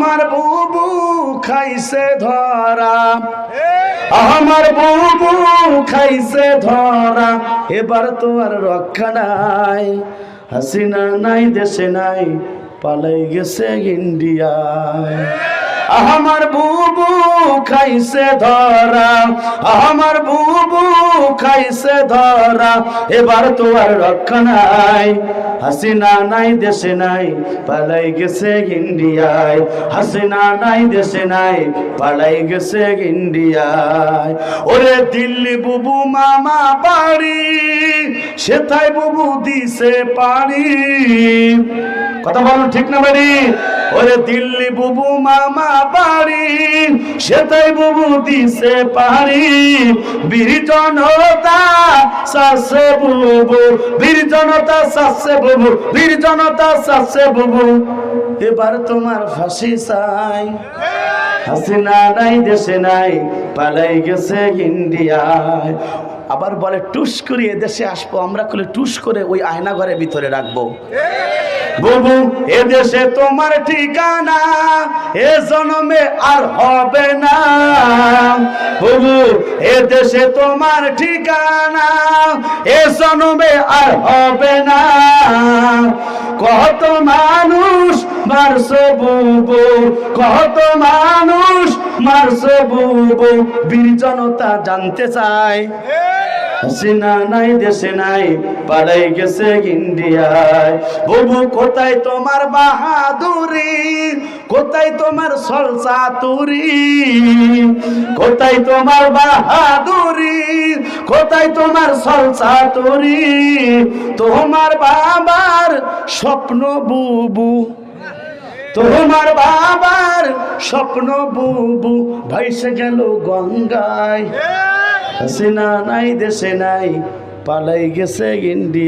আমার বুবু খাইছে ধরা, আমার বুবু খাইছে ধরা, এবার তো আর রক্ষা নাই। হাসিনা নাই দেশে নাই, পালাই গেছে ইন্ডিয়ায়। আমার বুবু খাইছে ধরা, আমার বুবু খাইছে ধরা, এবার তো আর রক্ষা নাই। হাসিনা নাই দেশে নাই, পালাই গেছে ইন্ডিয়ায়। হাসিনা নাই দেশে নাই, পালাই গেছে ইন্ডিয়ায়। ওরে দিল্লি বুবু মামা বাড়ি, সেথায় বুবু দিছে পানি। কথা বলুন ঠিক না বাড়ি? ওরে দিল্লি বুবু মামা বাড়ি, সেথায় বুবু দিছে পানি। বীর জনতা সাসে বুবু, বীর জনতা সাসে বুবু, বীর জনতা সাসে বুবু, এবার তোমার ফাঁসি চাই। হাসিনা নাই দেশে নাই, পালাই গেছে ইন্ডিয়ায়। আবার বলে টুস করে এদেশে আসবো, আমরা কলে টুস করে ওই আয়না ঘরের ভিতরে রাখবো। বুবু এদেশে তোমার ঠিকানা, এ জন্মে আর হবে না। বুবু এদেশে তোমার ঠিকানা, এ জন্মে আর হবে না। কত মানুষ মারছো বুবু, কত মানুষ মারছো বুবু, বীর জনতা জানতে চায়। হাসিনা নাই দেশে নাই, পালাই গেছে ইন্ডিয়ায়। বুবু কোথায় তোমার বাহাদুরি, কোথায় তোমার সলসাতুরি, কোথায় তোমার বাহাদুরি, কোথায় তোমার সলসাতুরি। তোমার বাবার স্বপ্ন বুবু, তোমার বাবার স্বপ্ন বুবু, ভাইসে গেল গঙ্গায়। হাসিনা নাই দেশে নাই, পালাই গেছে ইন্ডিয়া।